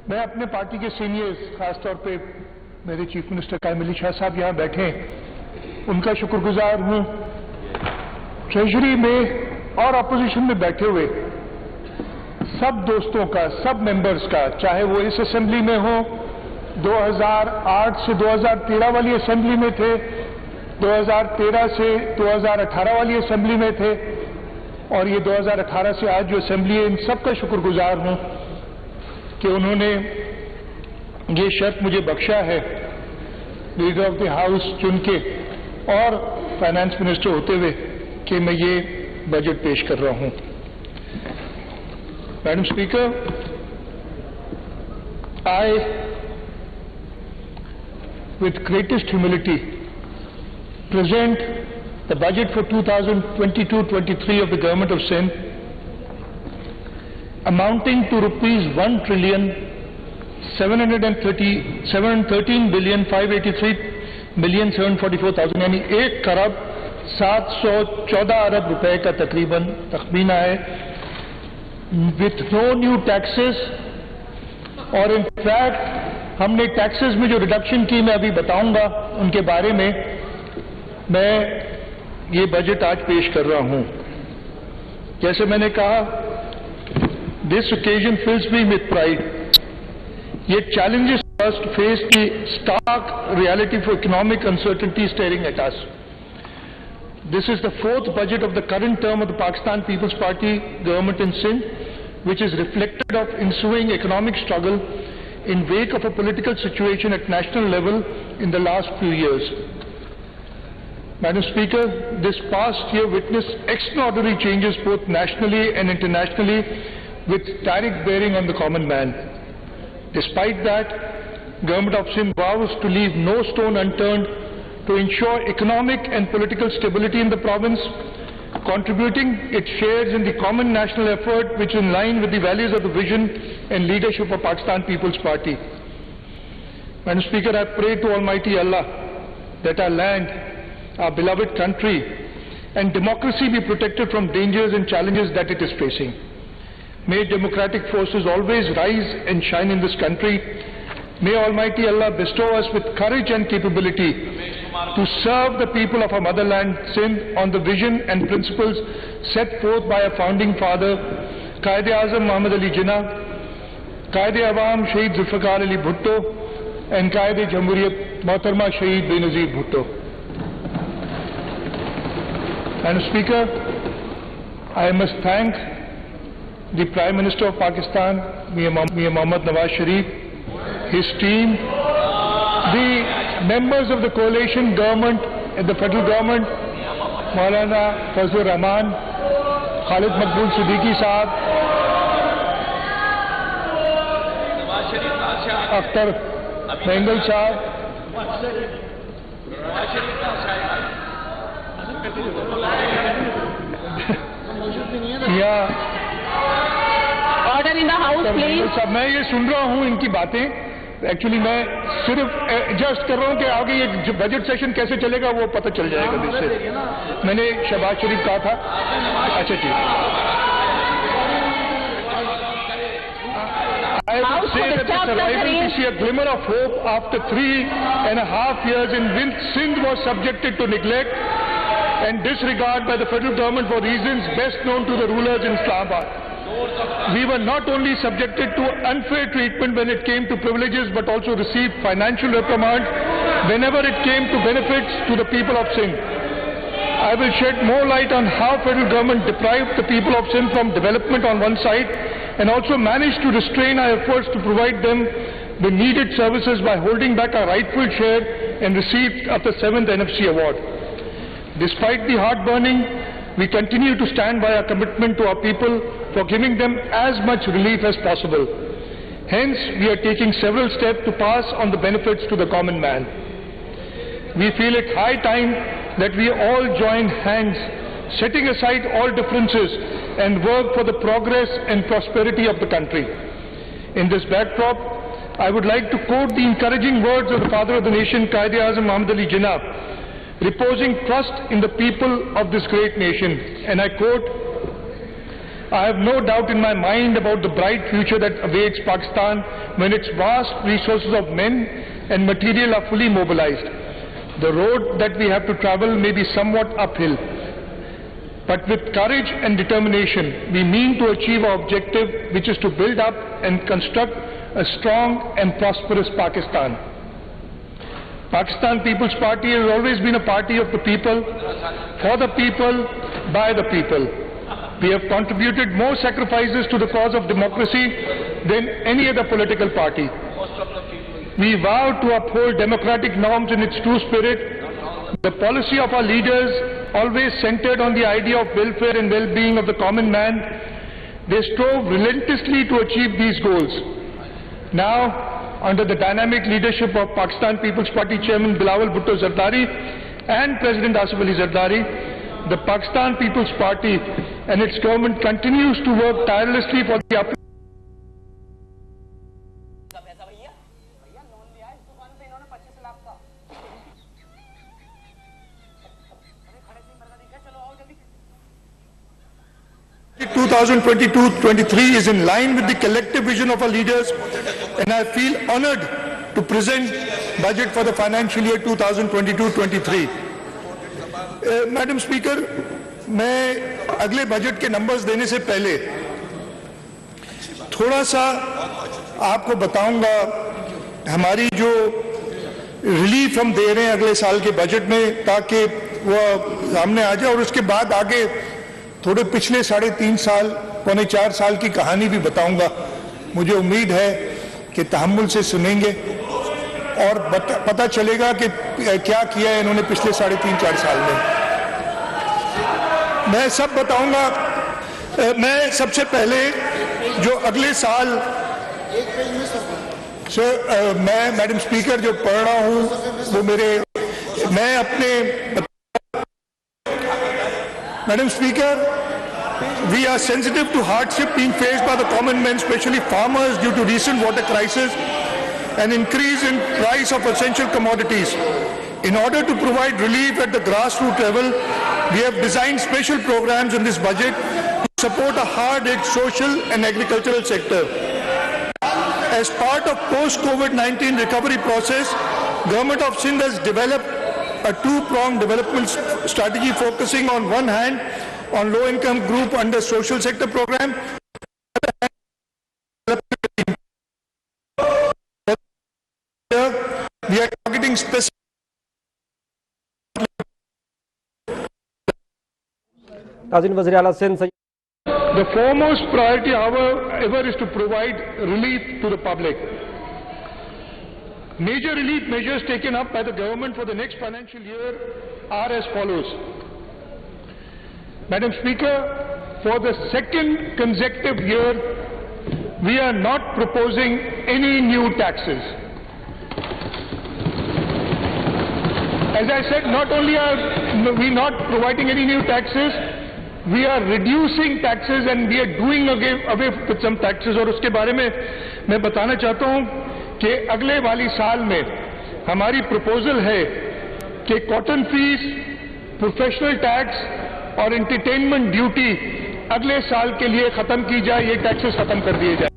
मैं अपने पार्टी के सीनियर्स, खास तौर पे मेरे चीफ मिनिस्टर कायम अली शाह साहब यहाँ बैठे हैं, उनका शुक्रगुजार हूँ। ट्रेजरी में और अपोजिशन में बैठे हुए सब दोस्तों का, सब मेंबर्स का, चाहे वो इस असेंबली में हो, 2008 से 2013 वाली असेंबली में थे, 2013 से 2018 वाली असेंबली में थे, और ये 2018 से आज जो असेंबली है, इन सब का शुक्रगुजार हूँ कि उन्होंने ये शर्फ मुझे बख्शा है लीडर ऑफ द हाउस चुन के और फाइनेंस मिनिस्टर होते हुए कि मैं ये बजट पेश कर रहा हूँ। Madam speaker, I, with greatest humility, present the budget for 2022-23 of the Government of Sindh, amounting to ₹713,583,744,000 यानी 1,714 अरब रुपए का तकरीबन तखमीना है, with no new taxes। और in fact हमने टैक्सेस में जो रिडक्शन की, मैं अभी बताऊंगा उनके बारे में, मैं ये बजट आज पेश कर रहा हूं। जैसे मैंने कहा, this occasion fills me with pride. Yet challenges us to face the stark reality of economic uncertainty staring at us. This is the fourth budget of the current term of the Pakistan People's Party government in Sindh, which is reflective of ensuing economic struggle in wake of a political situation at national level in the last few years. Madam Speaker, this past year witnessed extraordinary changes both nationally and internationally with direct bearing on the common man. Despite that, Government of Sindh vows to leave no stone unturned to ensure economic and political stability in the province, contributing its shares in the common national effort which is in line with the values of the vision and leadership of Pakistan People's Party. Madam Speaker, I pray to Almighty Allah that our land, our beloved country, and democracy be protected from dangers and challenges that it is facing. May democratic forces always rise and shine in this country. May Almighty Allah bestow us with courage and capability to serve the people of our motherland, Sindh, on the vision and principles set forth by our founding father, Quaid-e-Azam Muhammad Ali Jinnah, Quaid-e-Awam Shaheed Zulfikar Ali Bhutto, and Quaid-e-Jamhuriyat Mohtarma Shaheed Benazir Bhutto. Madam Speaker, I must thank the Prime Minister of Pakistan, Mir Mohammad Nawaz Sharif, his team, the members of the coalition government and the federal government, Maulana Fazlur Rahman, Khalid Maqbool Siddiqui Sahab, Akhtar Mengal Sahab, Order in the house, please. मैं ये सुन रहा हूँ इनकी बातें, actually मैं सिर्फ adjust कर रहा हूँ कि आगे ये बजट सेशन कैसे चलेगा वो पता चल जाएगा मुझसे। मैंने शहबाज शरीफ कहा था। अच्छा ठीक। I would say that the survival to see a glimmer of hope after 3.5 years in which Sindh was subjected to neglect and disregard by the federal government for reasons best known to the rulers in Islamabad. We were not only subjected to unfair treatment when it came to privileges, but also received financial reprimand whenever it came to benefits to the people of Sindh. I will shed more light on how federal government deprived the people of Sindh from development on one side and also managed to restrain our efforts to provide them the needed services by holding back our rightful share and receipt of the 7th NFC award. Despite the heartburning, we continue to stand by our commitment to our people for giving them as much relief as possible. Hence, we are taking several steps to pass on the benefits to the common man. We feel it high time that we all join hands, setting aside all differences and work for the progress and prosperity of the country. In this backdrop, I would like to quote the encouraging words of the father of the nation, Quaid-e-Azam Muhammad Ali Jinnah, reposing trust in the people of this great nation. And I quote, I have no doubt in my mind about the bright future that awaits Pakistan when its vast resources of men and material are fully mobilized. The road that we have to travel may be somewhat uphill, but with courage and determination, we mean to achieve our objective, which is to build up and construct a strong and prosperous Pakistan. Pakistan People's Party has always been a party of the people, for the people, by the people. We have contributed more sacrifices to the cause of democracy than any other political party. We vow to uphold democratic norms in its true spirit. The policy of our leaders always centered on the idea of welfare and well-being of the common man. They strove relentlessly to achieve these goals. Now, under the dynamic leadership of Pakistan People's Party Chairman Bilawal Bhutto Zardari and President Asif Ali Zardari, the Pakistan People's Party and its government continues to work tirelessly for the uplift. 2022-23 is in line with the collective vision of our leaders, and I feel honored to present budget for the financial year 2022-23. Madam Speaker, मैं अगले budget के numbers देने से पहले थोड़ा सा आपको बताऊंगा हमारी जो रिलीफ हम दे रहे हैं अगले साल के बजट में, ताकि वो सामने आ जाए, और उसके बाद आगे थोड़े पिछले 3.5 साल, पौने 4 साल की कहानी भी बताऊंगा। मुझे उम्मीद है कि तहम्मुल से सुनेंगे और पता चलेगा कि क्या किया है इन्होंने पिछले 3.5-4 साल में। मैं सब बताऊंगा। मैं सबसे पहले जो अगले साल मैं मैडम स्पीकर जो पढ़ रहा हूं वो मैं अपने Madam Speaker, we are sensitive to hardship being faced by the common man, especially farmers, due to recent water crisis and increase in price of essential commodities. In order to provide relief at the grassroots level, we have designed special programs in this budget to support a hard-hit social and agricultural sector. As part of post-COVID-19 recovery process, Government of Sindh has developed a two-pronged development strategy focusing on one hand on low-income group under social sector program. We are targeting specific. The foremost priority, however, is to provide relief to the public. Major relief measures taken up by the government for the next financial year are as follows. Madam Speaker, for the second consecutive year, we are not proposing any new taxes. As I said, not only are we not providing any new taxes, we are reducing taxes and we are doing away with some taxes. और उसके बारे में मैं बताना चाहता हूँ कि अगले वाली साल में हमारी प्रपोजल है कि कॉटन फीस, प्रोफेशनल टैक्स और एंटरटेनमेंट ड्यूटी अगले साल के लिए खत्म की जाए, ये टैक्सेस खत्म कर दिए जाए।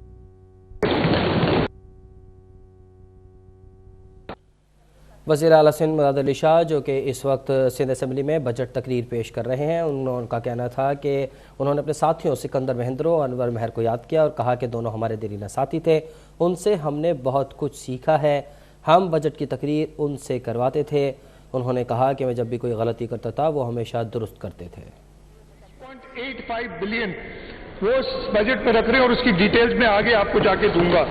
वज़ीर आला सिंध मुराद अली शाह जो कि इस वक्त सिंध असेंबली में बजट तकरीर पेश कर रहे हैं, उनका कहना था कि उन्होंने अपने साथियों सिकंदर महेंद्रो और अनवर मेहर को याद किया और कहा कि दोनों हमारे देरीना साथी थे, उनसे हमने बहुत कुछ सीखा है, हम बजट की तकरीर उनसे करवाते थे। उन्होंने कहा कि मैं जब भी कोई गलती करता था वो हमेशा दुरुस्त करते थे। 0.85 बिलियन वो बजट में रख रहे हैं और उसकी डिटेल्स में आगे आपको जाके दूंगा।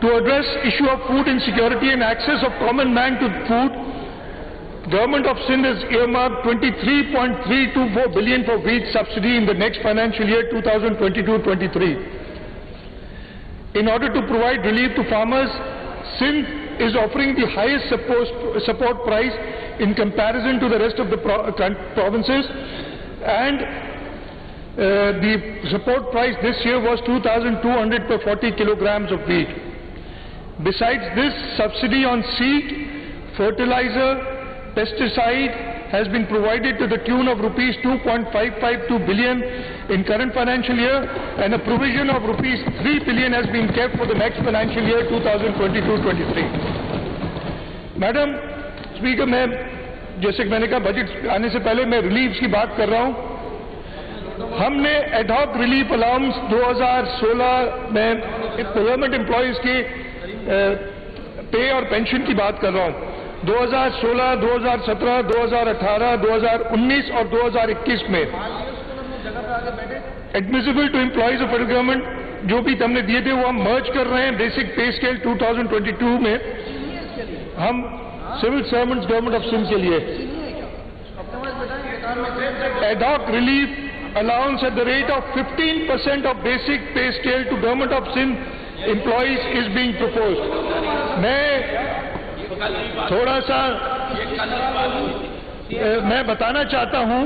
To address issue of food insecurity and access of common man to food, Government of Sindh has earmarked 23.324 billion for wheat subsidy in the next financial year 2022-23. In order to provide relief to farmers, Sindh is offering the highest support price in comparison to the rest of the provinces, and the support price this year was 2,200 per 40 kilograms of wheat. Besides this, subsidy on seed, fertilizer, pesticide has been provided to the tune of rupees 2.552 billion in current financial year, and a provision of rupees 3 billion has been kept for the next financial year 2022-23. Madam Speaker, मैं जैसे कि मैंने कहा budget आने से पहले मैं relief की बात कर रहा हूं. हमने एडहॉक रिलीफ अलाउंस 2016 में गवर्नमेंट एम्प्लॉइज की पे और पेंशन की बात कर रहा हूं. 2016, 2017, 2018, 2019 और 2021 में admissible to employees of federal government जो भी हमने दिए थे वो हम मर्ज कर रहे हैं बेसिक पे स्केल 2022 में. हम civil servants government of Sindh के लिए ad hoc relief allowance at the rate of 15% of basic pay scale to government of Sindh employees is being proposed. मैं बताना चाहता हूं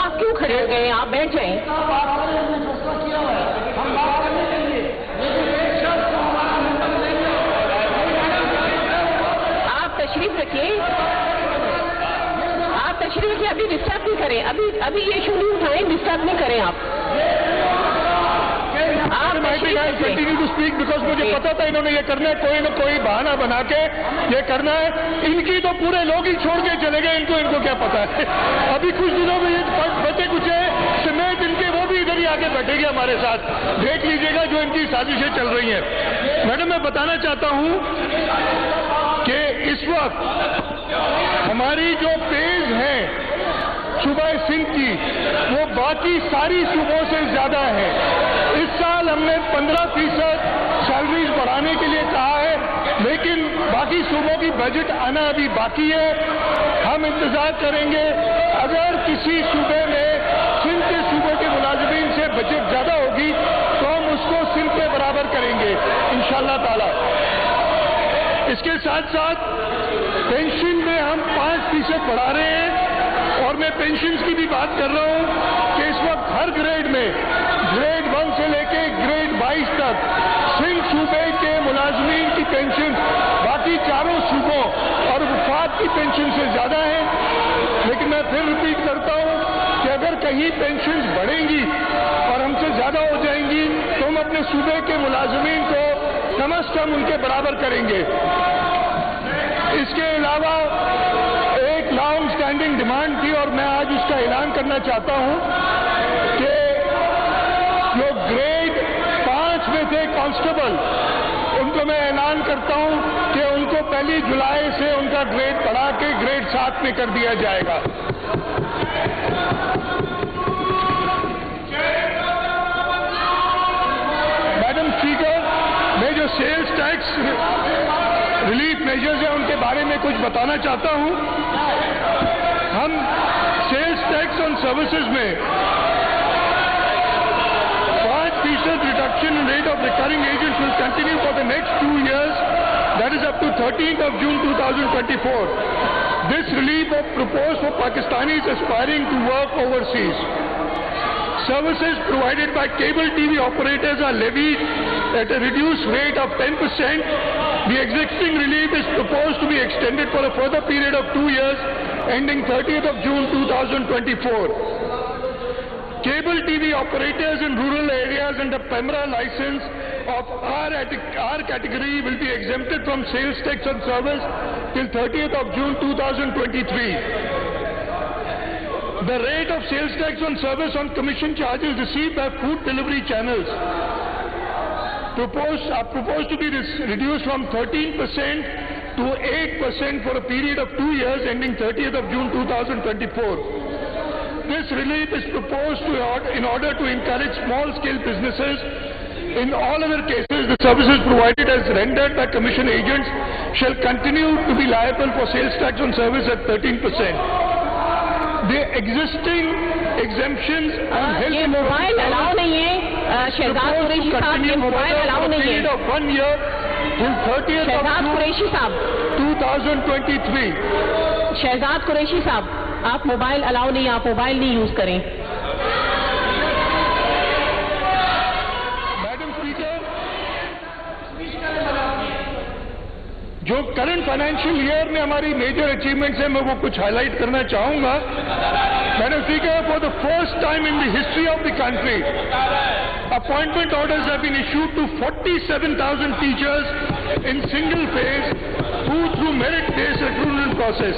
आप क्यों खड़े हो गए? आप बैठ जाएं. आप तशरीफ रखिए. अभी डिस्टर्ब नहीं करें. अभी ये इशू नहीं उठाएं. डिस्टर्ब नहीं करें आप कंटिन्यू टू स्पीक बिकॉज मुझे पता था इन्होंने ये करना है. कोई न कोई बहाना बना के ये करना है. इनकी तो पूरे लोग ही छोड़ के चले गए. इनको क्या पता है. अभी कुछ दिनों में ये बचे कुछ समेत इनके वो भी इधर ही आके बैठेंगे हमारे साथ. देख लीजिएगा जो इनकी साजिशें चल रही हैं. मैडम मैं बताना चाहता हूं कि इस वक्त हमारी जो पेज है सूबा सिंध की वो बाकी सारी सूबों से ज्यादा है. इस साल हमने 15% सैलरीज बढ़ाने के लिए कहा है, लेकिन बाकी सूबों की बजट आना अभी बाकी है. हम इंतजार करेंगे. अगर किसी सूबे में सिंध के सूबों के मुलाजिमीन से बजट ज्यादा होगी तो हम उसको सिंध के बराबर करेंगे इंशाअल्लाह ताला. इसके साथ साथ पेंशन में हम 5% बढ़ा रहे हैं. और मैं पेंशन की भी बात कर रहा हूं कि इस वक्त हर ग्रेड में ग्रेड 1 से लेके ग्रेड 22 तक सिंध सूबे के मुलाजमीन की पेंशन बाकी चारों सूबों और वफात की पेंशन से ज्यादा है. लेकिन मैं फिर रिपीट करता हूं कि अगर कहीं पेंशन बढ़ेंगी और हमसे ज्यादा हो जाएंगी तो हम अपने सूबे के मुलाजमीन को कम से कम उनके बराबर करेंगे. इसके अलावा एक लॉन्ग स्टैंडिंग डिमांड थी और मैं आज उसका ऐलान करना चाहता हूं कि जो ग्रेड 5 में थे कांस्टेबल उनको मैं ऐलान करता हूं कि उनको 1 जुलाई से उनका ग्रेड बढ़ा के ग्रेड 7 में कर दिया जाएगा. मैडम स्पीकर, मैं जो सेल्स टैक्स रिलीफ मेजर्स हैं उनके बारे में कुछ बताना चाहता हूं. हम सेल्स टैक्स ऑन सर्विसेज में 5% reduction in rate of recurring agents will continue for the next 2 years, that is up to 13th of June 2024. This relief was proposed for Pakistanis aspiring to work overseas. Services provided by cable TV operators are levied at a reduced rate of 10%. The existing relief is proposed to be extended for a further period of 2 years, ending 30th of June 2024. Cable TV operators in rural areas under PEMRA license of R category will be exempted from sales tax on service till 30th of June 2023. The rate of sales tax on service on commission charges received by food delivery channels are proposed to be reduced from 13% to 8% for a period of 2 years ending 30th of June 2024. This relief is proposed in order to encourage small-scale businesses. In all other cases, the services provided as rendered by commission agents shall continue to be liable for sales tax on service at 13%. The existing exemptions on health ये mobile allow नहीं है. शहजाद कुरैशी साहब, ये mobile allow नहीं है. शहजाद कुरैशी साहब 2023. शहजाद कुरैशी साहब, आप मोबाइल अलाउ नहीं, आप मोबाइल नहीं यूज करें. جو کرنٹ فائنینشیل ایئر میں ہماری میجر اچیومنٹس ہیں میں وہ کچھ ہائی لائٹ کرنا چاہوں گا. Madam speaker, for the first time in the history of the country, appointment orders have been issued to 47,000 teachers in single phase who through merit-based recruitment process.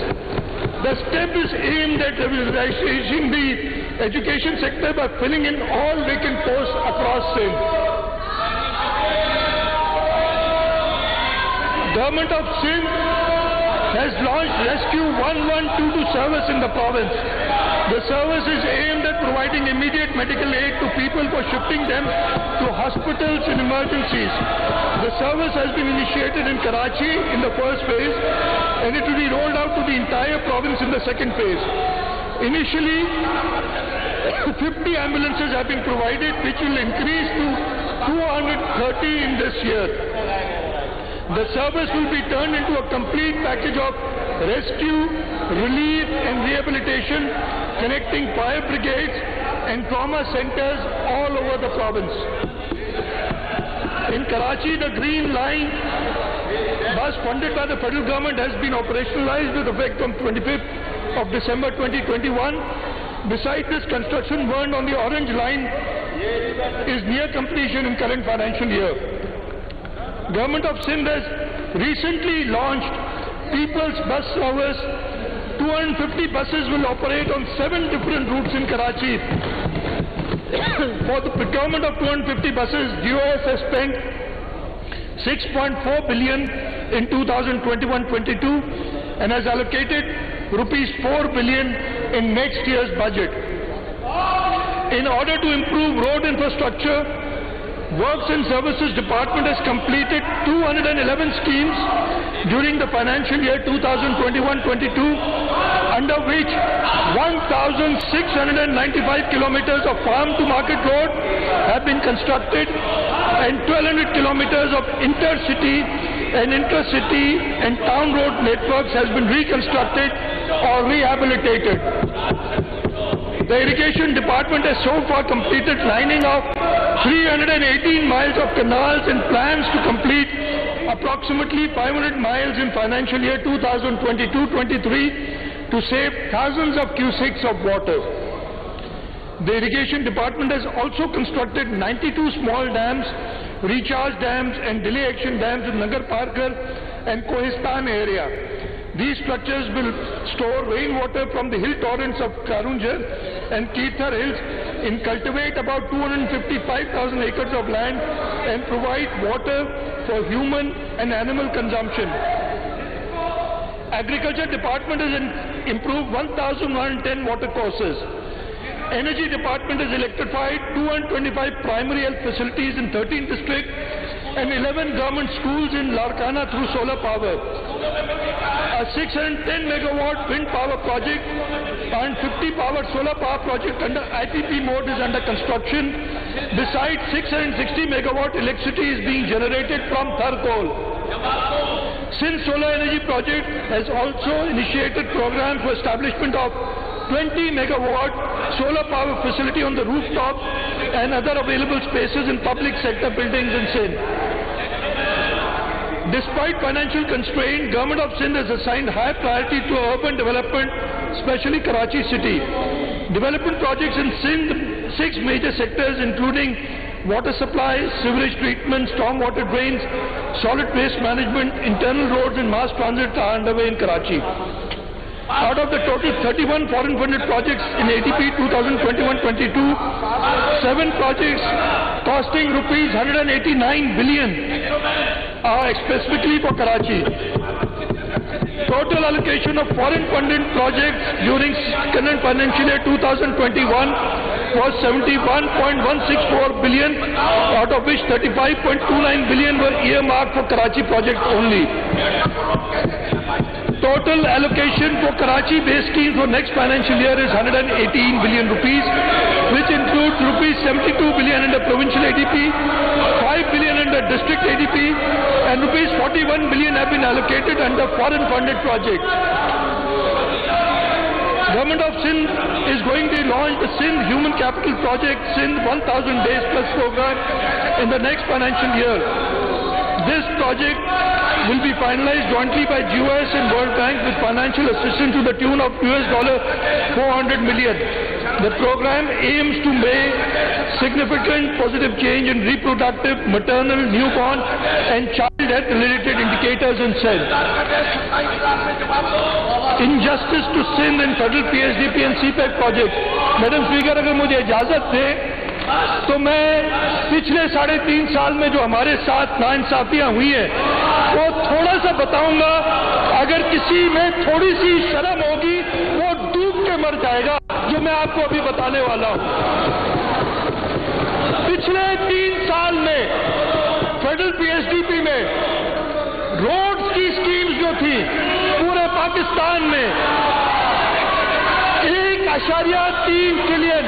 The step is aimed at revitalizing the education sector by filling in all vacant posts across Sindh. Government of Sindh has launched Rescue 1122 service in the province. The service is aimed at providing immediate medical aid to people for shifting them to hospitals in emergencies. The service has been initiated in Karachi in the first phase, and it will be rolled out to the entire province in the second phase. Initially, 50 ambulances have been provided, which will increase to 230 in this year. The service will be turned into a complete package of rescue, relief and rehabilitation, connecting fire brigades and trauma centers all over the province. In Karachi, the Green Line bus funded by the federal government has been operationalized with effect from 25th of December 2021. Besides this, construction work on the Orange Line is near completion in current financial year. Government of Sindh has recently launched People's Bus Service. 250 buses will operate on 7 different routes in Karachi. For the procurement of 250 buses, DOS has spent 6.4 billion in 2021-22 and has allocated rupees 4 billion in next year's budget. In order to improve road infrastructure, Works and Services Department has completed 211 schemes during the financial year 2021-22, under which 1,695 kilometers of farm-to-market road have been constructed and 1,200 kilometers of intercity and intercity and town road networks has been reconstructed or rehabilitated. The Irrigation Department has so far completed lining of 318 miles of canals and plans to complete approximately 500 miles in financial year 2022-23 to save thousands of cubics of water. The Irrigation Department has also constructed 92 small dams, recharge dams and delay action dams in Nagar Parkar and Kohistan area. These structures will store rainwater from the hill torrents of Karunjar and Kirthar Hills and cultivate about 255,000 acres of land and provide water for human and animal consumption. Agriculture Department has improved 1,110 water courses. Energy Department has electrified 225 primary health facilities in 13 districts and 11 government schools in Larkana through solar power. A 610 megawatt wind power project and 50 power solar power project under IPP mode is under construction. Besides, 660 megawatt electricity is being generated from Thar coal. Sindh Solar Energy Project has also initiated programs for establishment of 20 megawatt solar power facility on the rooftop and other available spaces in public sector buildings in Sindh. Despite financial constraint, Government of Sindh has assigned high priority to urban development, especially Karachi city. Development projects in Sindh, 6 major sectors including water supply, sewerage treatment, stormwater drains, solid waste management, internal roads and mass transit are underway in Karachi. Out of the total 31 foreign funded projects in ADP 2021-22, 7 projects costing rupees 189 billion are specifically for Karachi. Total allocation of foreign funded projects during current financial year 2021 was 71.164 billion, out of which 35.29 billion were earmarked for Karachi project only. Total allocation for Karachi-based schemes for next financial year is 118 billion rupees, which includes rupees 72 billion under provincial ADP, 5 billion under district ADP, and rupees 41 billion have been allocated under foreign funded projects. Government of Sindh is going to launch the Sindh Human Capital Project, Sindh 1000 Days Plus program in the next financial year. This project will be finalized jointly by GOS and World Bank with financial assistance to the tune of $400 million. The program aims to make significant positive change in reproductive, maternal, newborn and child health related indicators in Sindh. Injustice to Sindh and federal PSDP and CPEC project. Madam Speaker, अगर मुझे इजाजत दे तो मैं पिछले 3.5 साल में जो हमारे साथ नाइंसाफियां हुई हैं वो थोड़ा सा बताऊंगा. अगर किसी में थोड़ी सी शर्म होगी वो डूब के मर जाएगा, जो मैं आपको अभी बताने वाला हूं. पिछले 3 साल में फेडरल PSDP में रोड्स की स्कीम्स जो थी पूरे पाकिस्तान में 1.3 ट्रिलियन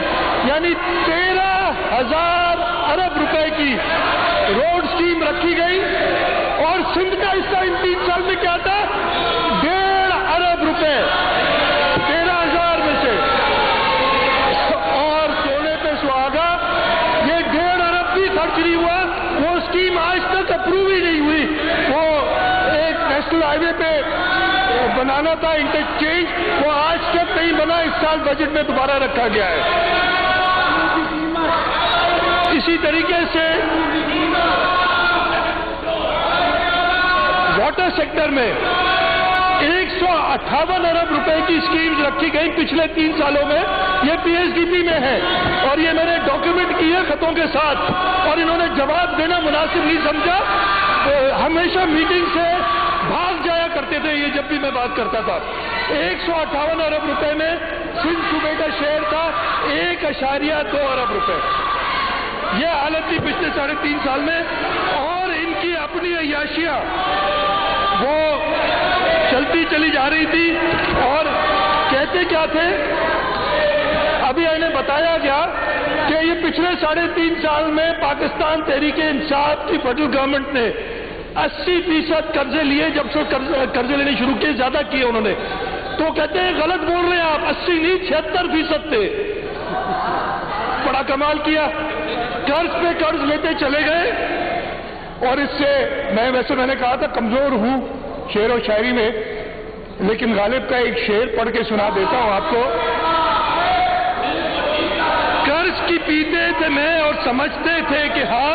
यानी 13,000 अरब रुपए की रोड स्कीम रखी गई और सिंध का हिस्सा इन 3 साल में क्या था? 1.5 अरब रुपए 13,000 में से. और सोने पे सुहागा, ये 1.5 अरब भी खर्च नहीं हुआ. वो स्कीम आज तक अप्रूव ही नहीं हुई. वो एक नेशनल हाईवे पे बनाना था इंटरचेंज, वो आज तक नहीं बना. इस साल बजट में दोबारा रखा गया है. इसी तरीके से वाटर सेक्टर में 158 अरब रुपए की स्कीम्स रखी गई पिछले 3 सालों में. ये PSDP में है और ये मैंने डॉक्यूमेंट की है खतों के साथ, और इन्होंने जवाब देना मुनासिब नहीं समझा. हमेशा मीटिंग से भाग जाया करते थे ये जब भी मैं बात करता था. 158 अरब रुपए में सिंध सूबे का शेयर था 1.2 अरब रुपए. ये हालत थी पिछले 3.5 साल में. और इनकी अपनी अय्याशियां वो चलती चली जा रही थी. और कहते क्या थे, अभी इन्हें बताया गया कि ये पिछले 3.5 साल में पाकिस्तान तहरीक-ए-इंसाफ की फेडरल गवर्नमेंट ने 80% कर्जे लिए. जब से कर्जे लेने शुरू किए ज्यादा किए उन्होंने. तो कहते हैं गलत बोल रहे हैं आप, 80 नहीं 76% थे. बड़ा कमाल किया. कर्ज पे कर्ज लेते चले गए. और इससे मैंने कहा था कमजोर हूं शेर और शायरी में, लेकिन गालिब का एक शेर पढ़ के सुना देता हूं आपको. कर्ज की पीते थे मैं और समझते थे कि हाँ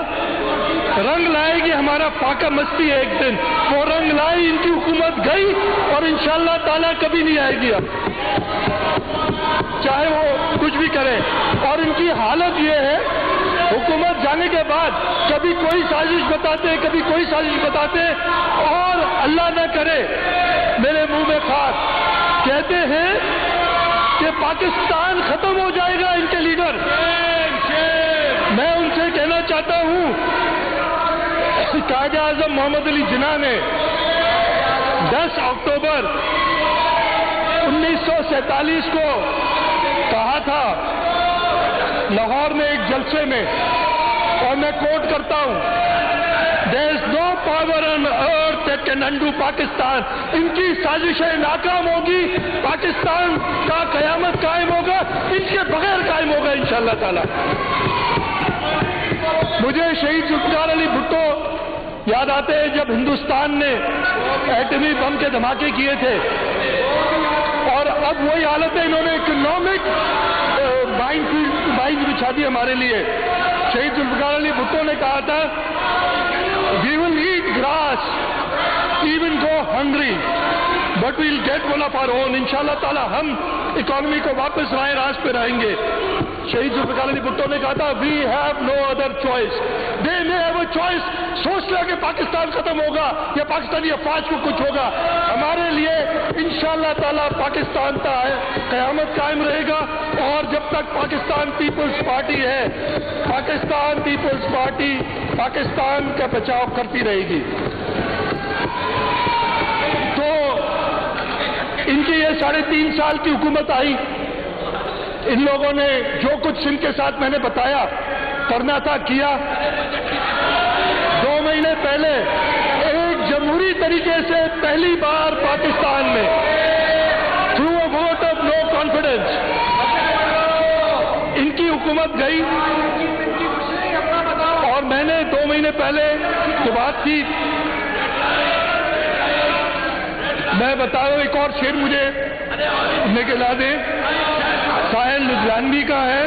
रंग लाएगी हमारा फाका मस्ती है एक दिन. वो रंग लाई, इनकी हुकूमत गई और इंशाअल्लाह ताला कभी नहीं आएगी अब, चाहे वो कुछ भी करे. और इनकी हालत ये है, हुकूमत जाने के बाद कभी कोई साजिश बताते, कभी कोई साजिश बताते, और अल्लाह न करे मेरे मुंह में खाक, कहते हैं कि पाकिस्तान खत्म हो जाएगा इनके लीडर. मैं उनसे कहना चाहता हूं, कायदे आजम मोहम्मद अली जिन्ना ने 10 अक्टूबर 1947 को कहा था लाहौर में एक जलसे में, और मैं कोट करता हूं, there is no power on earth that can undo Pakistan. इनकी साजिशें नाकाम होगी, पाकिस्तान का कयामत कायम होगा, इनके बगैर कायम होगा इंशाअल्लाह ताला. मुझे शहीद जुल्फ़िकार अली भुट्टो याद आते हैं जब हिंदुस्तान ने एटमी बम के धमाके किए थे. और अब वही हालत है, इन्होंने इकोनॉमिक माइंड बिछा दी हमारे लिए. शहीद जुल्फ़िकार अली भुट्टो ने कहा था, we will eat grass even go hungry but we will get one of our own. इंशाअल्लाह ताला हम इकोनॉमी को वापस राय रास पे रहेंगे. शहीद जुल्फ़िकार अली भुट्टो ने कहा था, we have no other choice. They may have a choice. सोच लिया कि पाकिस्तान खत्म होगा या पाकिस्तानी अफवाज को कुछ होगा. हमारे लिए इंशाअल्लाह ताला पाकिस्तान का कयामत कायम रहेगा. और जब तक पाकिस्तान पीपल्स पार्टी है, पाकिस्तान पीपल्स पार्टी पाकिस्तान का बचाव करती रहेगी. तो इनकी ये 3.5 साल की हुकूमत आई. इन लोगों ने जो कुछ सिंध के साथ मैंने बताया करना था किया. 2 महीने पहले एक जमहूरी तरीके से पहली बार पाकिस्तान में through a vote of no confidence इनकी हुकूमत गई. और मैंने 2 महीने पहले जो बात की मैं बता रहा हूँ, एक और शेर मुझे निकला दे, साहिल लुधियानवी का है,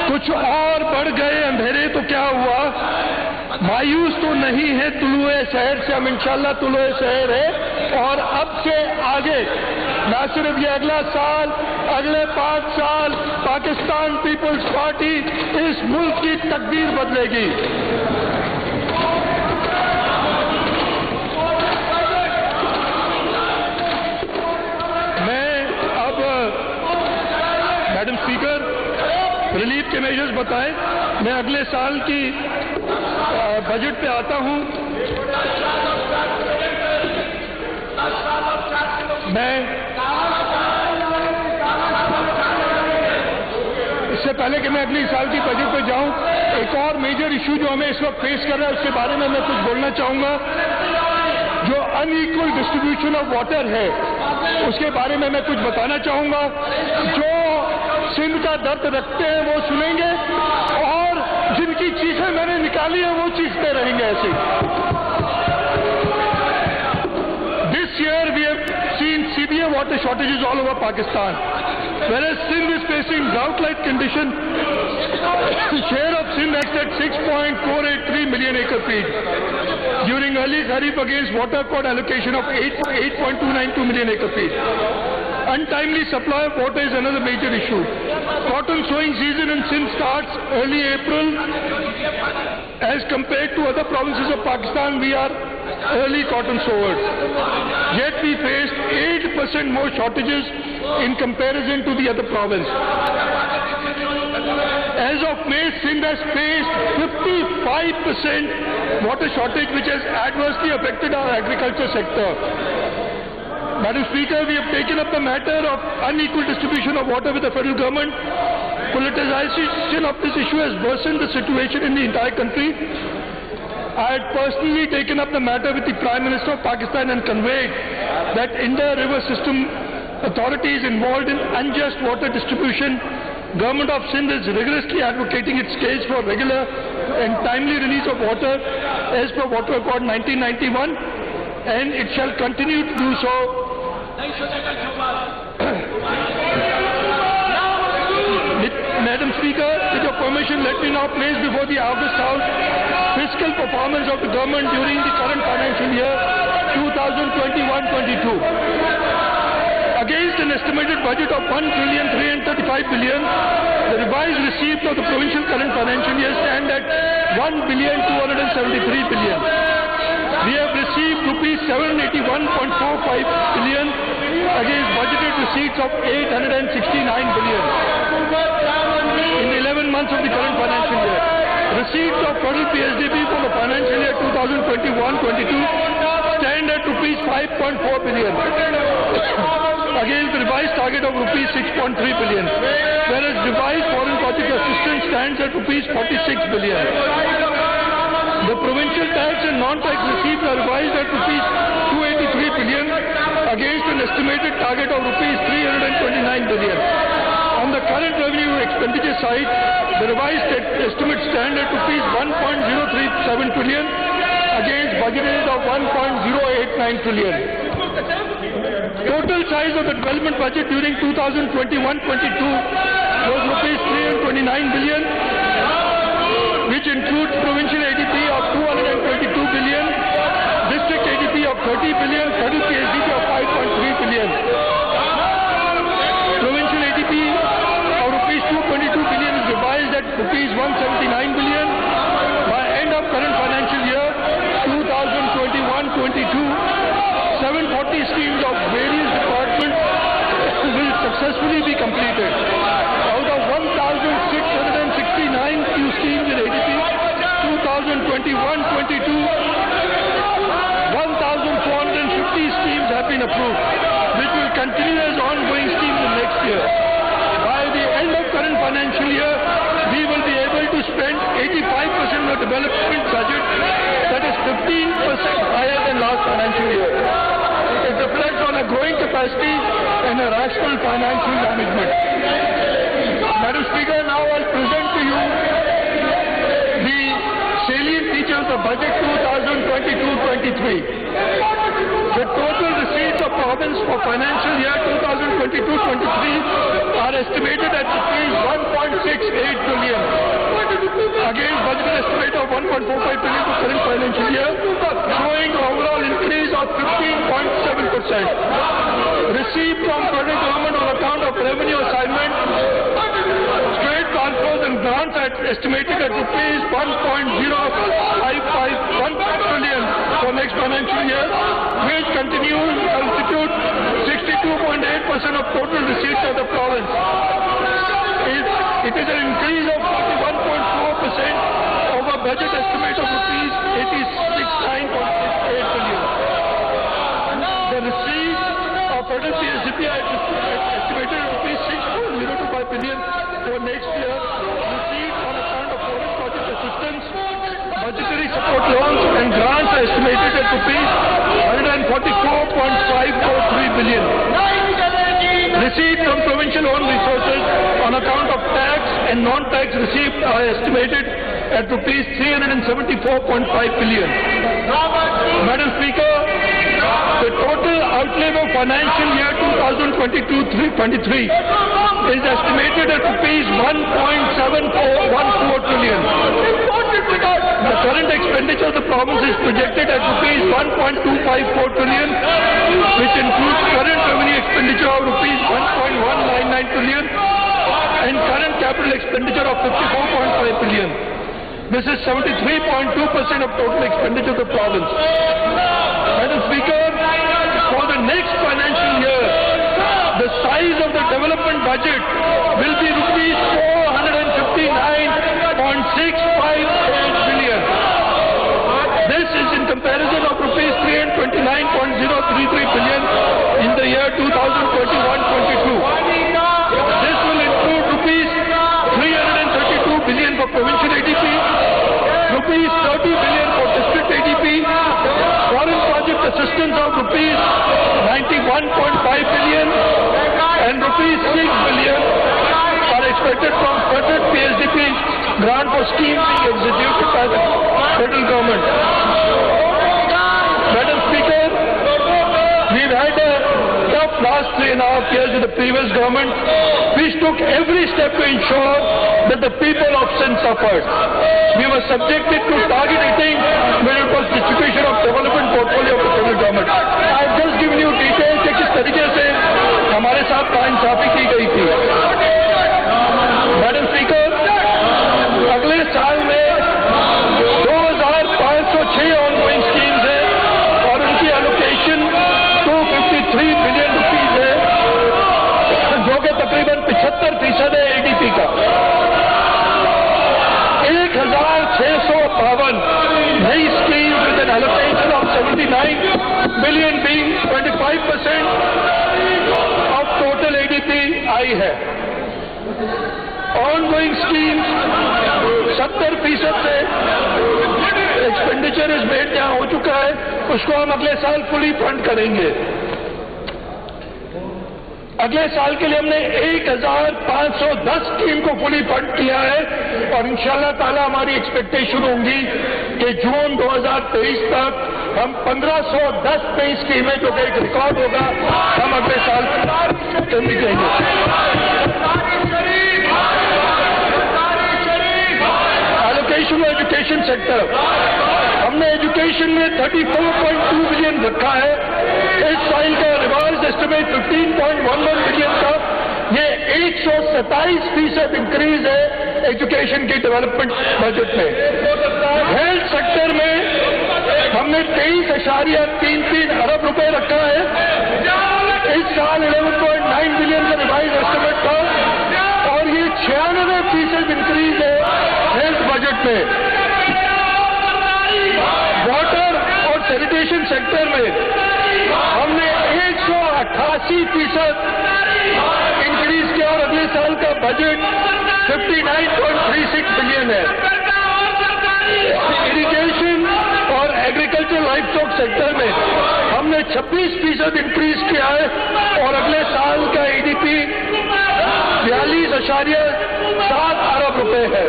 कुछ और बढ़ गए अंधेरे तो क्या हुआ, मायूस तो नहीं है तुलुए शहर से, हम इंशाल्लाह तुलुए शहर है। और अब से आगे ना सिर्फ ये अगला साल, अगले 5 साल पाकिस्तान पीपल्स पार्टी इस मुल्क की तकदीर बदलेगी। मैं अब मैडम स्पीकर रिलीफ के मेजर्स बताएं, मैं अगले साल की बजट पे आता हूं। मैं इससे पहले कि मैं अगले साल की बजट पे जाऊं, एक और मेजर इशू जो हमें इस वक्त फेस कर रहा है उसके बारे में मैं कुछ बोलना चाहूंगा। जो अनइक्वल डिस्ट्रीब्यूशन ऑफ वाटर है उसके बारे में मैं कुछ बताना चाहूंगा। जो सिंध का दर्द रखते हैं वो सुनेंगे और जिनकी चीखें मैंने निकाली है वो चीखते रहेंगे ऐसे। This year we have seen severe water shortages all over Pakistan. Whereas Sindh is facing drought-like condition, the share of Sindh acts at 6.483 million acre-feet. During early Kharif against water cord allocation of 8.292 million acre-feet. Untimely supply of water is another major issue. Cotton sowing season in Sindh starts early April. As compared to other provinces of Pakistan, we are early cotton sowers. Yet we faced 8% more shortages in comparison to the other province. As of May, Sindh has faced 55% water shortage, which has adversely affected our agriculture sector. Madam Speaker, we have taken up the matter of unequal distribution of water with the federal government. Politicization of this issue has worsened the situation in the entire country. I had personally taken up the matter with the Prime Minister of Pakistan and conveyed that Indus River System Authority is involved in unjust water distribution. Government of Sindh is rigorously advocating its case for regular and timely release of water as per Water Accord 1991, and it shall continue to do so. Madam Speaker, with your permission, let me now place before the August House fiscal performance of the government during the current financial year 2021-22. Against an estimated budget of 1,335 billion, the revised receipts of the provincial current financial year stand at 1,273 billion. We have received rupees 781.45 billion against budgeted receipts of 869 billion. In 11 months of the current financial year, receipts of total PSDB for the financial year 2021-22 stand at rupees 5.4 billion against the revised target of rupees 6.3 billion, whereas revised foreign project assistance stands at rupees 46 billion. The provincial tax and non-tax receipts are revised at rupees 283 billion against an estimated target of rupees 329 billion. On the current revenue expenditure side, the revised estimates stand at rupees 1.037 trillion against budgeted of 1.089 trillion. Total size of the development budget during 2021-22 was rupees 329 billion, which includes provincial ADP of 222 billion, district ADP of 30 billion, federal PSDB of 5.3 billion. Provincial ADP of rupees 222 billion is revised at rupees 179 billion. By end of current financial year 2021-22, 740 schemes of various departments will successfully be completed. Out of 1,669 new schemes in ADP 2021-22, 1,450 schemes have been approved, which will continue as ongoing schemes in next year. By the end of current financial year, we will be able to spend 85% of the development budget, that is 15% higher than last financial year. It reflects on a growing capacity and a rational financial management. Madam Speaker, now I'll present to you the salient features of budget 2022-23. The total for financial year 2022-23 are estimated at rupees 1.68 trillion against budget estimate of 1.45 trillion for current financial year, showing overall increase of 15.7%. Received from federal government on account of revenue assignment, straight transfers and grants are estimated at rupees 1.0551 trillion for next financial year, which continues to constitute 62.8% of total receipts of the province. It is an increase of 41.4% over budget estimate of rupees 86.968 billion. The receipts of federal CSDP are estimated at rupees 6.025 billion for next year. Receipts on account of foreign project assistance, budgetary support loans and grants are estimated at rupees 144.543 billion. Receipts from provincial owned resources on account of tax and non-tax receipts are estimated at rupees 374.5 billion. Madam Speaker, the total outlay of financial year 2022-23 is estimated at rupees 1.7414 trillion. The current expenditure of the province is projected at rupees 1.254 trillion, which includes current revenue expenditure of rupees 1.199 trillion and current capital expenditure of 54.5 billion. This is 73.2% of total expenditure of the province. Madam Speaker, for the next financial year, the size of the development budget will be rupees 459.658 billion. This is in comparison of rupees 329.033 billion in the year 2021-22. This will include rupees 332 billion for provincial ADP, rupees 30 billion for district ADP, foreign project assistance of rupees 91.5 billion and rupees 6 billion are expected from federal PSDP grant for schemes being executed by the federal government. Madam Speaker, we've had a tough last 3.5 years with the previous government, which took every step to ensure that the people of Sindh suffered. We were subjected to target hitting when it was distribution of development portfolio of the federal government. I've just given you details कि किस तरीके से हमारे साथ नाइंसाफी की गई थी. मैडम स्पीकर, अगले साल में 2,506 ऑनगोइंग स्कीम्स है और उनकी एलोकेशन 253 बिलियन रुपीज है, जो कि तकरीबन 75% है एडीपी का. 1,652 नई scheme with an allocation of 79 billion being 25% of total ADP आई है. ऑनगोइंग स्कीम्स 70% से एक्सपेंडिचर इस मेड जहाँ हो चुका है, उसको हम अगले साल फुली फंड करेंगे. अगले साल के लिए हमने 1,510 स्कीम को फुली फंड किया है और इंशाल्लाह ताला हमारी एक्सपेक्टेशन होंगी कि जून 2023 तक हम 1,510 नई स्कीमें, जो कि एक रिकॉर्ड होगा, हम अगले साल निकलेंगे. एलोकेशन एजुकेशन सेक्टर, हमने एजुकेशन में 34.2 बिलियन रखा है. इस साल का रिवाइज एस्टिमेट 15.11 बिलियन का, ये 127% इंक्रीज है एजुकेशन की डेवलपमेंट बजट में. हेल्थ सेक्टर में हमने 23.33 अरब रुपए रखा है. इस साल 11.9 बिलियन का रिवाइज एस्टिमेट था और ये 96% इंक्रीज है हेल्थ बजट में. वाटर और सैनिटेशन सेक्टर में हमने 188% इंक्रीज किया और अगले साल का बजट 59.36 बिलियन है. इरिगेशन और एग्रीकल्चर लाइवस्टॉक सेक्टर में हमने 26% इंक्रीज किया है और अगले साल का एडीपी 42.7 अरब रुपए है.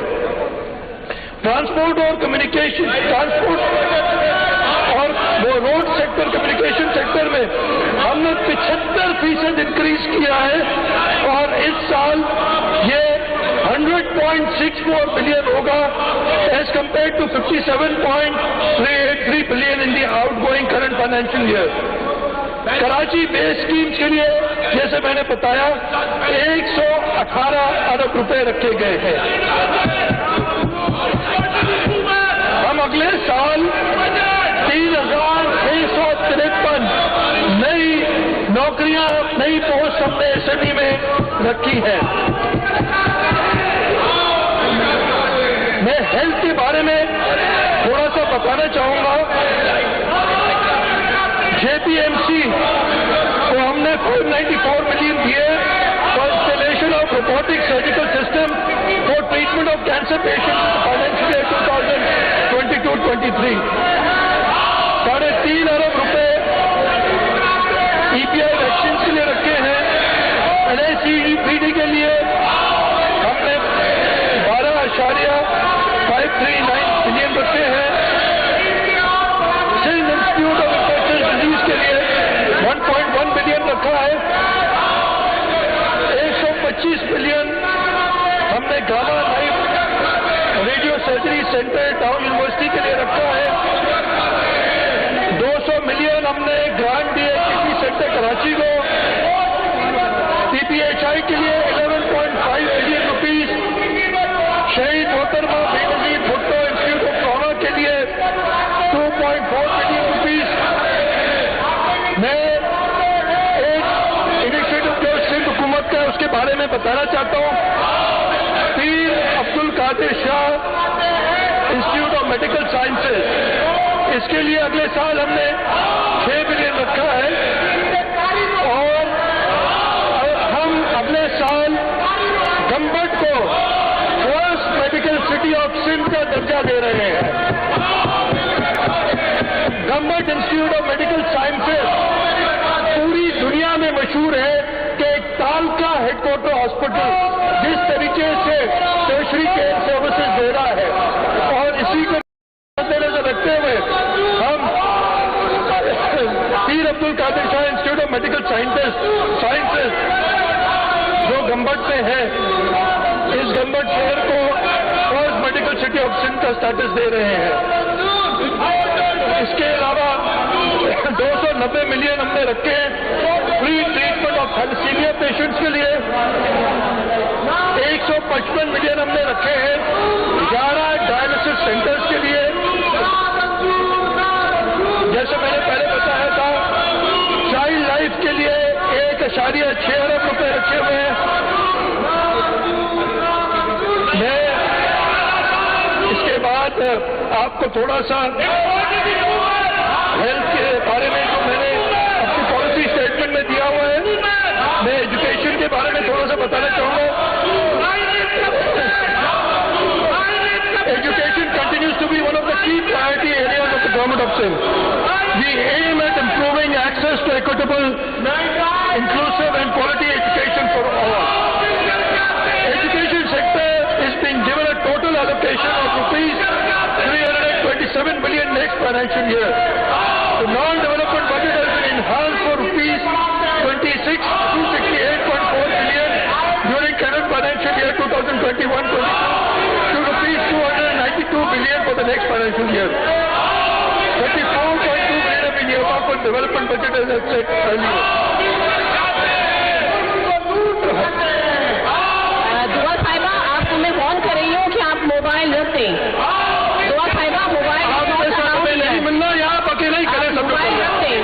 ट्रांसपोर्ट और कम्युनिकेशन, ट्रांसपोर्ट और वो रोड सेक्टर, कम्युनिकेशन सेक्टर में हमने 75% इंक्रीज किया है और इस साल ये 100.64 बिलियन होगा as compare to 57.383 billion in the outgoing current financial year. Karachi base schemes के लिए जैसे मैंने बताया 118 अरब रुपए रखे गए हैं। हम अगले साल 3,653 नई नौकरियां, नई पोस्ट हमने एसएमई में रखी है। मैं हेल्थ के बारे में थोड़ा सा बताना चाहूंगा। जेपीएमसी को हमने 494 मिलियन दिए for installation of robotic surgical system for treatment of cancer patient financial year 2022-23। 3.5 अरब रुपए ईपीआई वैक्सीन के लिए रखे हैं। NICD के लिए हमने 12.539 बिलियन रखे हैं। Sindh institute of infectious disease के लिए 1.1 बिलियन रखा है। 125 बिलियन हमने gamma knife radio surgery centre town university के लिए रखा है। 200 मिलियन हमने ग्रांट दिए किसी सेंटर कराची को। PPHI के लिए 11.5 बिलियन रुपीस। शहीद मोहतरमा Benazir Bhutto institute of trauma के लिए 2.4 बिलियन रुपीस। मैं एक इनिशिएटिव जो सिंध हुकूमत का है उसके बारे में बताना चाहता हूँ। Pir Abdul Qadir Shah institute of medical sciences, इसके लिए अगले साल हमने 6 बिलियन रखा है और हम अगले साल गंबट को first medical city of Sindh का दर्जा दे रहे हैं। Gambat institute of medical sciences पूरी दुनिया में मशहूर है कि एक तालका हेडक्वार्टर हॉस्पिटल जिस तरीके से टर्शरी केयर सर्विसेज दे रहा है और इसी को नजर रखते हुए हम Pir Abdul Qadir Shah institute of medical sciences जो गंबट में है, इस गंबट शहर को first medical city of Sindh का स्टेटस दे रहे हैं। इसके अलावा 290 मिलियन हमने रखे हैं free treatment of thalassaemia patients के लिए। 155 मिलियन हमने रखे हैं 11 डायलिसिस सेंटर्स के लिए। जैसे मैंने पहले बताया था, चाइल्ड लाइफ के लिए 1.6 अरब रुपए रखे हुए हैं। मैं इसके बाद आपको थोड़ा सा हेल्थ के बारे में जो मैंने अपनी पॉलिसी स्टेटमेंट में दिया हुआ है, मैं एजुकेशन के बारे में थोड़ा सा बताना चाहूंगा। Education continues to be one of the key priority areas of the government of Sindh. We aim at improving access to equitable, inclusive and quality education for all. Education sector is being given a total allocation of rupees 327 billion next financial year. The non-development budget has been enhanced for rupees 268.4 billion during current financial year 2021-22 to rupees 292 billion for the next financial year. 34.2 billion have been earmarked for development budget as I said earlier. दुआ साहिबा, आपको मैं phone कर रही हूँ कि आप mobile रख दें। दुआ साहिबा, मोबाइल नहीं मिलना, यहाँ आप अकेले ही करें सब मोबाइल रख दें।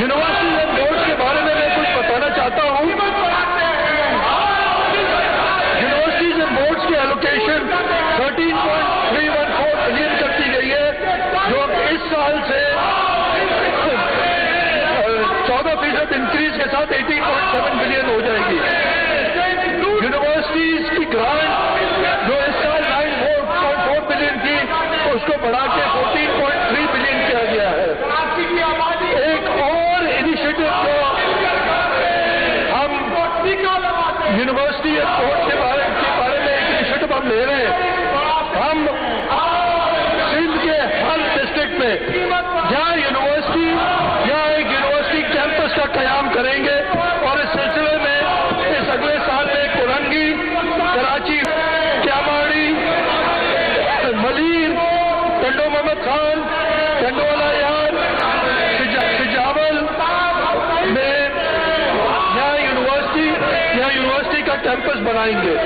यूनिवर्सिटी एंड बोर्ड के बारे में मैं कुछ बताना चाहता हूँ। यूनिवर्सिटीज एंड बोर्ड्स की एलोकेशन 13.314 बिलियन कर दी गई है, जो इस साल से 14% इंक्रीज के साथ 18.7 बिलियन हो जाएगी। यूनिवर्सिटीज की ग्रांट जो इस साल 9.4 बिलियन थी, उसको बढ़ा के 14.3 बिलियन किया गया है। एक और इनिशिएटिव जो हम यूनिवर्सिटी बोर्ड के बारे में एक इनिशिएटिव हम ले रहे हैं, हम सिंध के کریں گے اور اس سلسلے میں اس اگلے سال میں کورنگی، کراچی، کیاماڑی، ملیر، ٹنڈو محمد خان، ٹنڈو والا یار، سجاول میں یہاں یونیورسٹی کا کیمپس بنائیں گے.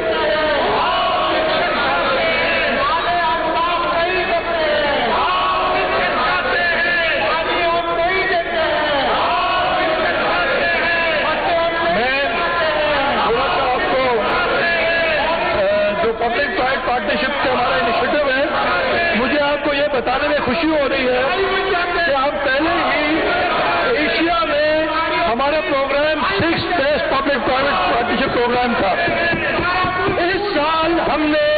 پبلک پرائیویٹ پارٹنرشپ کا ہمارا انیشیٹو ہے، مجھے آپ کو یہ بتانے میں خوشی ہو رہی ہے کہ ہم پہلے ہی ایشیا میں ہمارا programme 6 best public private partnership programme تھا. اس سال ہم نے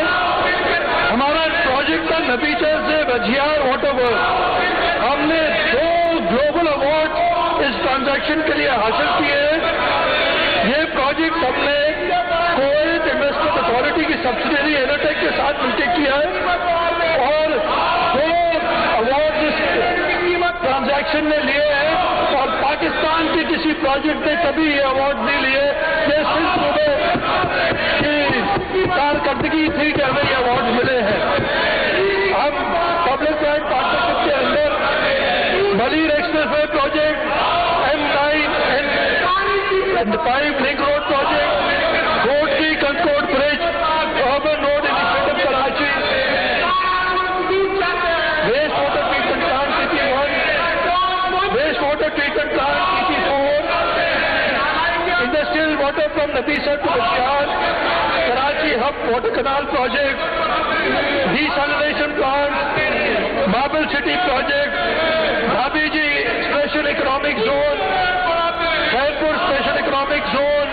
ہمارا پروجیکٹ کا نتیجہ سے بجیار واٹر ورک ہم نے 2 گلوبل ایوارڈ اس ٹرانزیکشن کے لیے حاصل کیے. یہ پروجیکٹ ہم نے کویت انویسٹمنٹ اتھارٹی کی سبسڈری اینوٹیک کے ساتھ مل کے کیا ہے اور 2 ایوارڈ اس ٹرانزیکشن نے لیے ہیں اور پاکستان کے کسی پروجیکٹ نے کبھی یہ ایوارڈ نہیں لیے. یہ صرف صوبے کی کارکردگی تھی کہ ہمیں یہ ایوارڈ ملے ہیں. ہم پبلک پرائیویٹ پارٹنرشپ کے اندر Malir expressway project, M9 and 5 link road project, Ghotki Kandhkot bridge, urban road initiative Karachi, waste water treatment plant CP1، waste water treatment plant CP4، industrial water from Nafisa to Bashiar, Karachi Hub water canal project, desalination plant, marble city project, Dhabeji special economic zone, Khairpur special economic zone.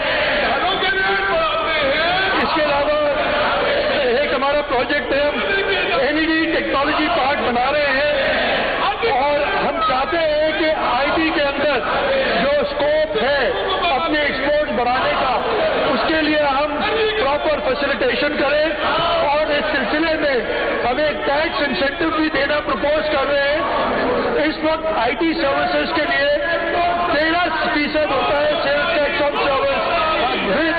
اس کے علاوہ ایک ہمارا project ہے، ہم LED technology park بنا رہے ہیں اور ہم چاہتے ہیں کہ IT کے اندر جو اسکوپ ہے اپنے ایکسپورٹ بڑھانے کا، اس کے لیے ہم پراپر فیسیلیٹیشن کریں اور اس سلسلے میں ہمیں ٹیکس انسینٹو بھی دینا پرپوز کر رہے ہیں. اس وقت IT سروسز کے لیے 13% ہوتا ہے sales tax on service with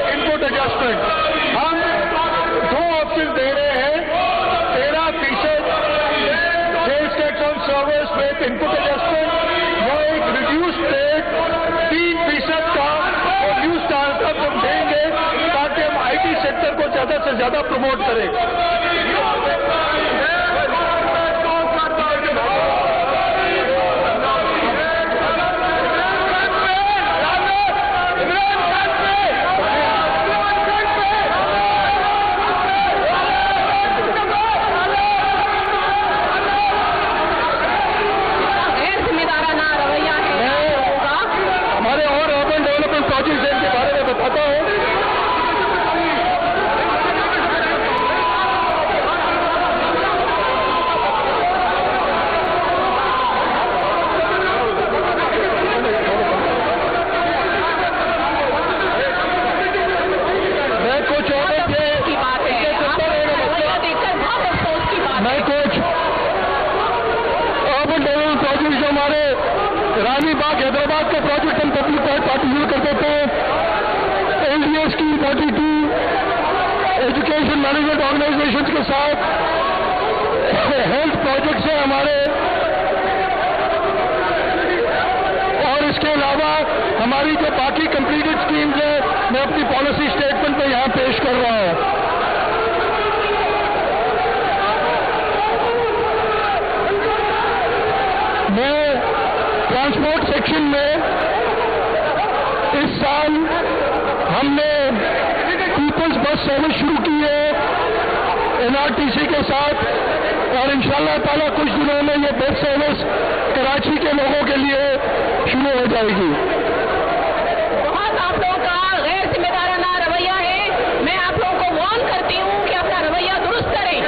input adjustment. ہم 2 آپشن دے رہے ہیں، 13% sales tax on service with input adjustment یا ایک ریڈیوسڈ ریٹ 3% کا نیو اسٹارٹ اپ ہم دیں گے تاکہ ہم IT سیکٹر کو زیادہ سے زیادہ پروموٹ کریں. رانی باغ حیدرآباد کا پروجیکٹ ہم پبلک پرائیویٹ پارٹنرشپ کرتے تھے. LDS کی 42 ایجوکیشن مینجمنٹ آرگنائزیشن کے ساتھ ہیلتھ پروجیکٹس ہیں ہمارے اور اس کے علاوہ ہماری جو باقی کمپلیٹڈ اسکیمز ہیں میں اپنی پالیسی اسٹیٹمنٹ میں یہاں پیش کر رہا ہوں. میں ٹرانسپورٹ سیکشن میں اس سال ہم نے پیپلز بس سروس شروع کی ہے NRTC کے ساتھ اور انشاءاللہ تعالیٰ کچھ دنوں میں یہ بس سروس کراچی کے لوگوں کے لیے شروع ہو جائے گی. بہت آپ لوگوں کا غیر ذمہ دارانہ رویہ ہے. میں آپ لوگوں کو وارن کرتی ہوں کہ اپنا رویہ درست کریں.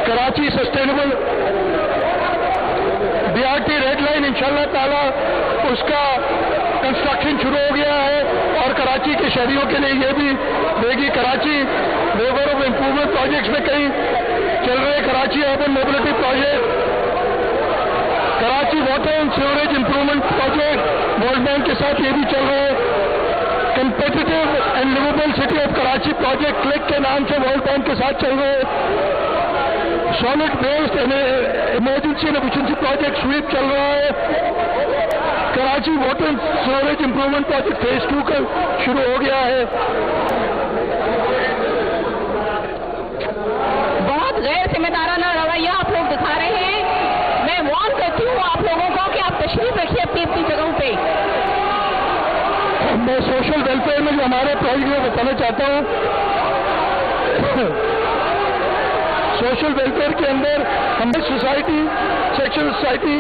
Karachi sustainable BRT red line इंशाल्लाह ताला उसका कंस्ट्रक्शन शुरू हो गया है और कराची के शहरियों के लिए ये भी देगी। Karachi waver of improvement projects में कई चल रहे, Karachi urban mobility project, Karachi water and sewerage improvement project world bank के साथ ये भी चल रहे हैं। Competitive and livable city of Karachi project click के नाम से वर्ल्ड बैंक के साथ चल रहे हैं। Solid waste emergency and efficiency project sweep चल रहा है। Karachi water and sewerage improvement project phase 2 का शुरू हो गया है। बहुत गैर जिम्मेदाराना रवैया आप लोग दिखा रहे हैं। मैं वार्न करती हूँ आप लोगों को कि आप तशरीफ रखिए अपनी अपनी जगहों पे। मैं सोशल वेलफेयर में जो हमारे प्रोजेक्ट बताना चाहता हूँ, सोशल वेलफेयर के अंदर हमें सोसाइटी, सेक्शन सोसाइटी,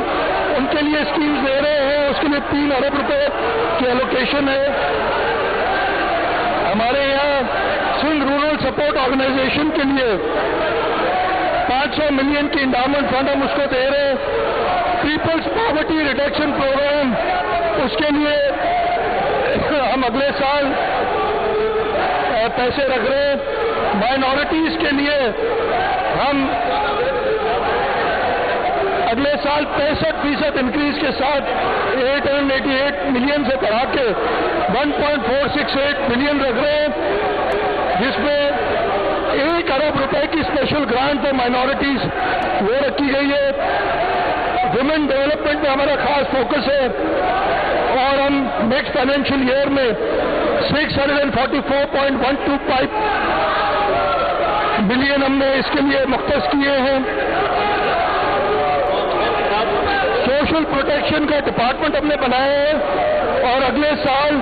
उनके लिए स्कीम्स दे रहे हैं। उसके लिए 3 अरब रुपए की एलोकेशन है। हमारे यहाँ सिंध रूरल सपोर्ट ऑर्गेनाइजेशन के लिए 500 मिलियन की इंडाउमेंट फंड हम उसको दे रहे हैं। पीपल्स पॉवर्टी रिडक्शन प्रोग्राम, उसके लिए हम अगले साल पैसे रख रहे हैं। माइनॉरिटीज के लिए हम अगले साल 65% इंक्रीज के साथ 888 मिलियन से बढ़ा के 1.468 मिलियन रख रहे हैं, जिसमें 1 अरब रुपए की स्पेशल ग्रांट फॉर माइनॉरिटीज वो रखी गई है। वुमेन डेवलपमेंट में हमारा खास फोकस है और हम नेक्स्ट फाइनेंशियल ईयर में 644.125 बिलियन हमने इसके लिए मुख्तस किए हैं। सोशल प्रोटेक्शन का डिपार्टमेंट हमने बनाया है और अगले साल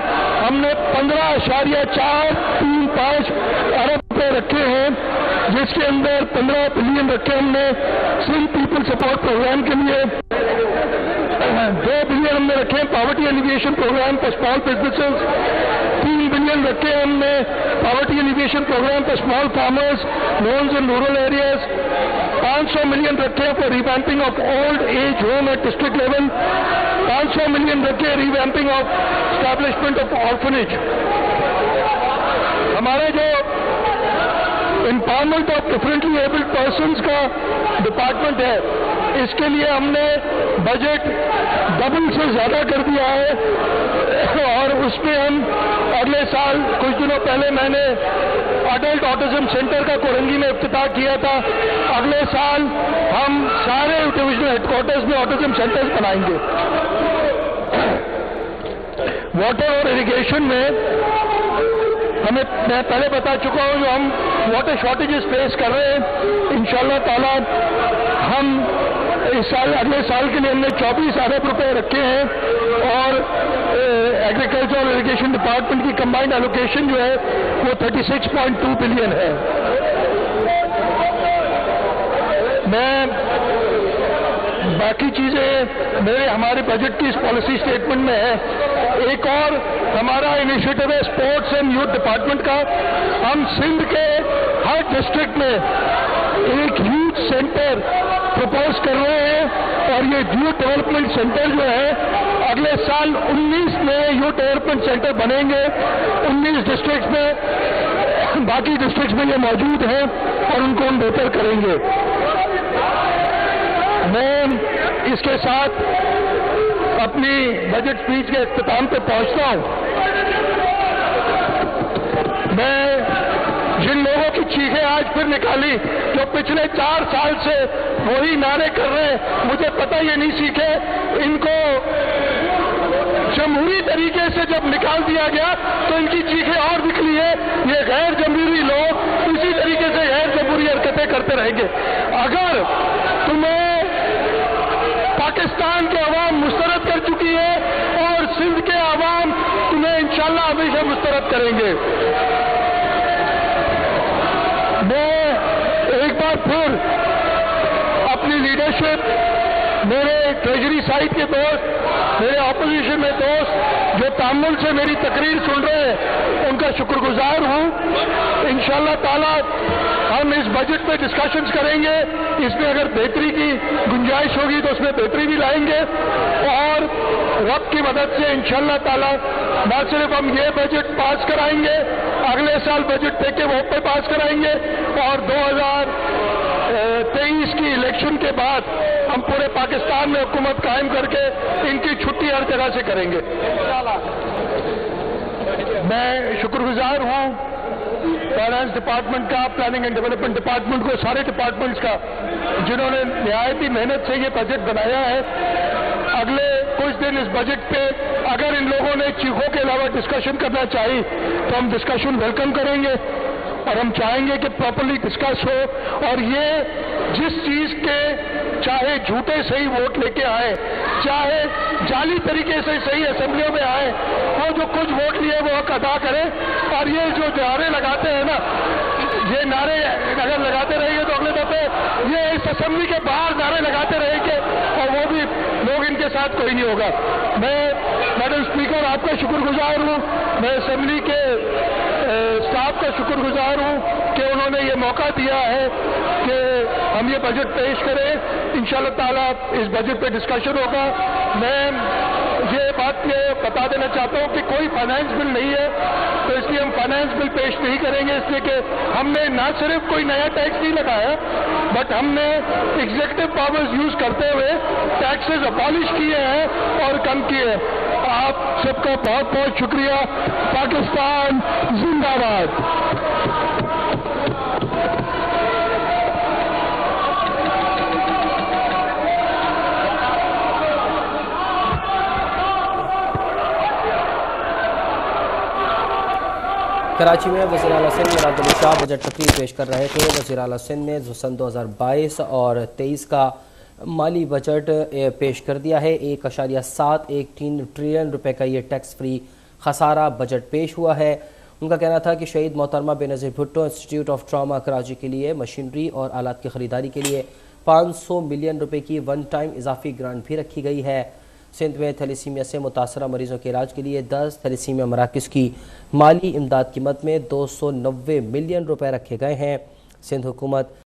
हमने 15.435 अरब रुपए रखे हैं, जिसके अंदर 15 बिलियन रखे हमने सिंध पीपल सपोर्ट प्रोग्राम के लिए, 2 बिलियन हमने रखे हैं poverty alleviation programme for small businesses, 3 billion रखे हमने poverty alleviation programme for small farmers, loans in rural areas, 500 million रखे हैं for revamping of old age home at district level, 500 million रखे revamping of establishment of orphanage. हमारे जो empowerment of differently abled persons का department है, इसके लिए हमने बजट डबल से ज्यादा कर दिया है और उसमें हम अगले साल, कुछ दिनों पहले मैंने अडल्ट ऑटिज्म सेंटर का कोरंगी में इफ्तिताह किया था। अगले साल हम सारे डिविजनल हेडक्वार्टर्स में ऑटिज्म सेंटर्स बनाएंगे। वाटर और इरिगेशन में मैं पहले बता चुका हूं, जो हम वाटर शॉर्टेजेस फेस कर रहे हैं, इंशाल्लाह ताला हम इस साल, अगले साल के लिए हमने 24 अरब रुपए रखे हैं और एग्रीकल्चर और इरिगेशन डिपार्टमेंट की कंबाइंड एलोकेशन जो है वो 36.2 बिलियन है। मैं बाकी चीजें हमारे बजट की इस पॉलिसी स्टेटमेंट में है। एक और हमारा इनिशिएटिव है स्पोर्ट्स एंड यूथ डिपार्टमेंट का। हम सिंध के हर डिस्ट्रिक्ट में एक यूथ सेंटर प्रपोज कर रहे हैं और ये यूथ डेवलपमेंट सेंटर जो है अगले साल 19 में यूथ डेवलपमेंट सेंटर बनेंगे 19 डिस्ट्रिक्ट में। बाकी डिस्ट्रिक्ट में ये मौजूद हैं और उनको हम बेहतर करेंगे। मैं इसके साथ अपनी बजट स्पीच के इख्तिताम पे पहुंचता हूं। मैं जिन लोगों की चीखें आज फिर निकाली, जो पिछले 4 साल से वही नारे कर रहे हैं, मुझे पता ये नहीं सीखे, इनको जमहूरी तरीके से जब निकाल दिया गया तो इनकी चीखें और निकली है। ये गैर जमहूरी लोग इसी तरीके से गैर जमहूरी हरकतें करते रहेंगे। अगर तुम्हें पाकिस्तान के अवाम मुस्तरद कर चुकी है और सिंध के अवाम तुम्हें इंशाल्लाह हमेशा मुस्तरद करेंगे। मैं एक बार फिर अपनी लीडरशिप, मेरे ट्रेजरी साइड के दोस्त, मेरे ऑपोजिशन में दोस्त जो तहम्मुल से मेरी तकरीर सुन रहे हैं उनका शुक्रगुजार हूँ। इंशाअल्लाह ताला हम इस बजट पे डिस्कशंस करेंगे, इसमें अगर बेहतरी की गुंजाइश होगी तो उसमें बेहतरी भी लाएंगे और रब की मदद से इंशाअल्लाह ताला न सिर्फ हम ये बजट पास कराएंगे, अगले साल बजट देके वो पे पास कराएंगे और 2023 की इलेक्शन के बाद हम पूरे पाकिस्तान में हुकूमत कायम करके इनकी छुट्टी हर जगह से करेंगे। मैं शुक्रगुजार हूँ फाइनेंस डिपार्टमेंट का, प्लानिंग एंड डेवलपमेंट डिपार्टमेंट को, सारे डिपार्टमेंट्स का जिन्होंने निहायती मेहनत से ये बजट बनाया है। अगले कुछ दिन इस बजट पे अगर इन लोगों ने चीखों के अलावा डिस्कशन करना चाहिए तो हम डिस्कशन वेलकम करेंगे और हम चाहेंगे कि प्रॉपर्ली डिस्कस हो और ये जिस चीज के चाहे झूठे सही वोट लेके आए, चाहे जाली तरीके से सही असेंबलियों में आए, वो जो कुछ वोट लिए वो हक अदा करें। और ये जो नारे लगाते हैं ना, ये नारे अगर लगाते रहेंगे तो अगले दफे ये इस असेंबली के बाहर नारे लगाते रहेंगे और वो भी लोग इनके साथ कोई नहीं होगा। मैं मैडम स्पीकर आपका शुक्रगुजार हूँ, मैं असेंबली के स्टाफ का शुक्रगुजार हूँ कि उन्होंने ये मौका दिया है कि हम ये बजट पेश करें। इंशाअल्लाह ताला इस बजट पे डिस्कशन होगा। मैं ये बात बता देना चाहता हूँ कि कोई फाइनेंस बिल नहीं है, तो इसलिए हम फाइनेंस बिल पेश नहीं करेंगे, इसलिए कि हमने ना सिर्फ कोई नया टैक्स नहीं लगाया बट हमने एग्जीक्यूटिव पावर्स यूज करते हुए टैक्सेस अबॉलिश किए हैं और कम किए हैं। आप सबका बहुत बहुत शुक्रिया। पाकिस्तान जिंदाबाद। कराची में वज़ीर आला सिंध मुराद अली शाह बजट तकरीर पेश कर रहे थे। वज़ीर आला सिंध ने सन 2022 और 23 का माली बजट पेश कर दिया है। 1.713 ट्रिलियन रुपए का ये टैक्स फ्री खसारा बजट पेश हुआ है। उनका कहना था कि शहीद मोहतरमा Benazir Bhutto institute of trauma Karachi के लिए मशीनरी और आलात की ख़रीदारी के लिए 500 मिलियन रुपए की वन टाइम इजाफी ग्रांट भी रखी गई है। सिंध में थैलेसीमिया से मुतासरा मरीजों के इलाज के लिए 10 थैलेसीमिया मराकज़ की माली इमदाद कीमत में 290 मिलियन रुपए रखे गए हैं। सिंध हुकूमत